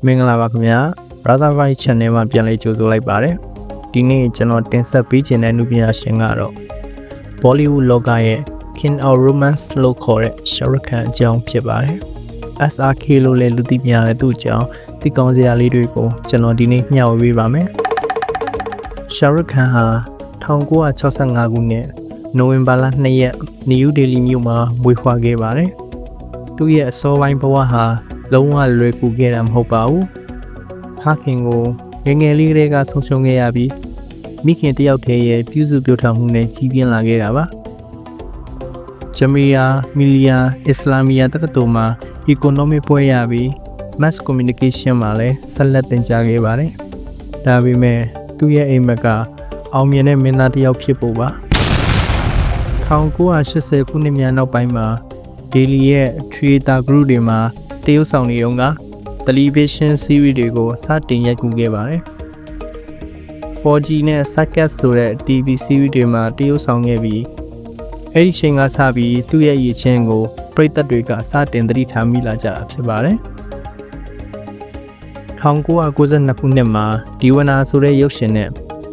မင်္ဂလာပါခင်ဗျာ Brother Vibe Channel မှာပြန်လည်ကြိုဆိုလိုက်ပါတယ်ဒီနေ့ကျွန်တော်တင်ဆက်ပေးခြင်းတဲ့နုပညာရှင်ကတော့ Bollywood လောကရဲ့ King of Romance လို့ခေါ်တဲ့ Shah Rukh Khan အကြောင်းဖြစ်ပါတယ် SRK လို့လည်းလူသိများတဲ့သူ့အကြောင်းသိကောင်းစရာလေးတွေကိုကျွန်တော်ဒီနေ့မျှဝေပေးပါမယ် Shah Rukh Khan ဟာ1965ခုနှစ်နိုဝင်ဘာလ2ရက် New Delhi မြို့မှာမွေးဖွားခဲ့ပါတယ်သူ့ရဲ့အစောပိုင်းဘဝဟာလုံးဝလွယ်ကူခဲ့တာမဟုတ်ပါဘူး။ဟာခင်ကိုငယ်လေးကလေးကဆုံးရှုံးခဲ့ရပြီးမိခင်တယောက်တည်းရဲ့ပြုစုပြောထားမှုနဲ့ကြီးပြင်းလာခဲ့တာပါ။ဂျမီယာမီလီယာအစ္စလာမီယာတက္ကသိုလ်မှာ Economic ဘွဲ့ရပြီး Mass Communication မှာလည်းဆက်လက်သင်ကြားခဲ့ပါတယ်။ဒါပေမဲ့သူ့ရဲ့အိမ်မက်ကအောင်မြင်တဲ့မင်းသားတစ်ယောက်ဖြစ်ဖို့ပါ။1980ခုနှစ်များနောက်ပိုင်းမှာဒေလီရဲ့ Theater Group တွေမှာတရုတ်ဆောင်နေတော့က television series တွေကိုစတင်ရိုက်ကူးခဲ့ပါတယ် 4G နဲ့ Circus ဆိုတဲ့ TV series တွေမှာတရုတ်ဆောင်ခဲ့ပြီးအဲ့ဒီချိန်ကစပြီးသူ့ရဲ့ရည်ချင်းကိုပရိသတ်တွေကစတင်သတိထားမိလာကြတာဖြစ်ပါတယ်1992ခုနှစ်မှာဒီဝနာဆိုတဲ့ရုပ်ရှင်နဲ့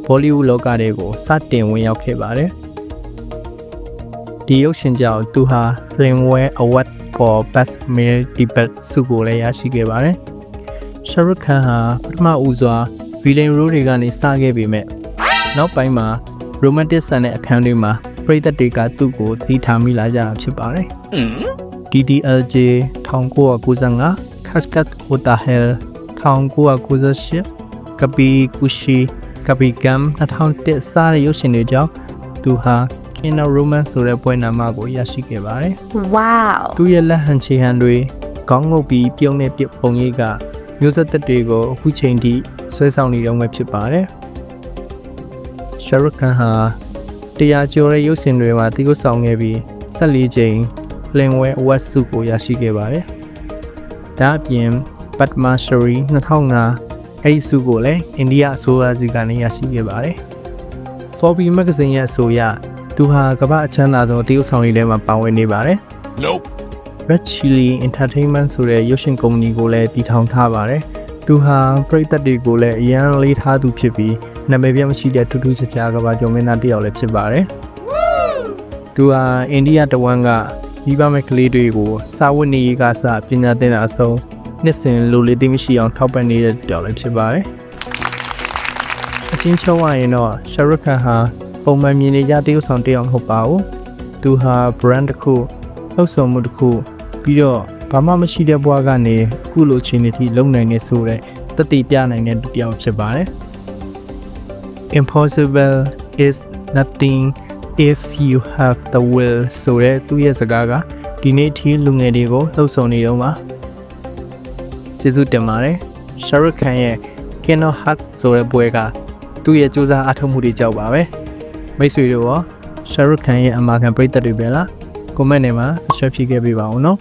Bollywood လောကတွေကိုစတင်ဝင်ရောက်ခဲ့ပါတယ်ဒီရုပ်ရှင်ကြောင့်သူဟာ Filmfare Award for Best Male Debut ဆုကိုလည်းရရှိခဲ့ပါတယ်။ Shah Rukh Khan ဟာပထမဦးစွာ villain role တွေကနေစခဲ့ပေမဲ့နောက်ပိုင်းမှာ romantic ဆန်တဲ့အခန်းတွေမှာပရိသတ်တွေကသူ့ကိုသတိထားမိလာကြတာဖြစ်ပါတယ်။ DDLJ 1995 Khachkhach Hota Hai 1998 Kabhi Khushi Kabhi Gham 2001 စတဲ့ရုပ်ရှင်တွေကြောင့်သူဟာKing of Romance ဆိုတဲ့ပွဲနာမကိုရရှိခဲ့ပါတယ်။ Wow သူရဲ့လက်ဟန်ချေဟန်တွေခေါင်းငုပ်ပြီးပြုံးတဲ့ပြပုံရိပ်ကမျိုးဆက်သက်တွေကိုအခုချိန်ထိဆွဲဆောင်နေတော့မှဖြစ်ပါတယ်။ Shah Rukh Khan ဟာတရားကျော်တဲ့ရုပ်ရှင်တွေမှာတရုတ်ဆောင်ခဲ့ပြီး14ကြိမ် Filmfare Award ဆုကိုရရှိခဲ့ပါတယ်။ဒါအပြင် Padma Shri 2005အဲ့ဒီဆုကိုလည်းအိန္ဒိယအစိုးရစီကနေရရှိခဲ့ပါတယ်။ Forbes Magazine ရဲ့အဆိုအရသူဟာကမ္ဘာအချမ်းသာဆုံးတရုတ်ဆောင်ရည်ထဲမှာပါဝင်နေပါတယ်။ Nope. Red Chilli Entertainment ဆိုတဲ့ရုပ်ရှင်ကုမ္ပဏီကိုလည်းတည်ထောင်ထားပါတယ်။သူဟာပရိသတ်တွေကိုလည်းအရန်လေးထားသူဖြစ်ပြီးနာမည်ပြမရှိတဲ့ထူးထူးခြားခြားကမ္ဘာကျော်မင်းသားတစ်ယောက်လည်းဖြစ်ပါတယ်။သူဟာအိန္ဒိယတဝန်းကမိဘမဲ့ကလေးတွေကိုစာဝတ်နေရေးကစပညာသင်တာအဆုံးနှစ်စဉ်လိုလေးသိမရှိအောင်ထောက်ပံ့နေတဲ့တစ်ယောက်လည်းဖြစ်ပါတယ်။အချင်းချင်းဝရင်တော့ Shah Rukh Khan ဟာပုံမှန်မြင်နေကြတရုတ်ဆောင်တယောက်မဟုတ်ပါဘူးသူဟာ brand တစ်ခုလှုပ်ဆောင်မှုတစ်ခုပြီးတော့ဘာမှမရှိတဲ့ဘဝကနေအခုလိုအချိန်ထိလုံနိုင်နေဆိုတဲ့တတိပြနိုင်တဲ့တယောက်ဖြစ်ပါတယ် Impossible is nothing if you have the will ဆိုတဲ့သူရဲ့စကားကဒီနေ့ထိလူငယ်တွေကိုလှုပ်ဆောင်နေတော့မှာကျေးဇူးတင်ပါတယ် Shah Rukh Khan ရဲ့ King of Heart ဆိုတဲ့ပွဲကသူ့ရဲ့စူးစမ်းအားထုတ်မှုတွေကြောင့်ပါပဲမိတ်ဆွေတို့ရော Shah Rukh Khan ရဲ့အမာခံပရိသတ်တွေပဲလား comment ထဲမှာ share ဖြစ်ခဲ့ပေးပါဦးနော်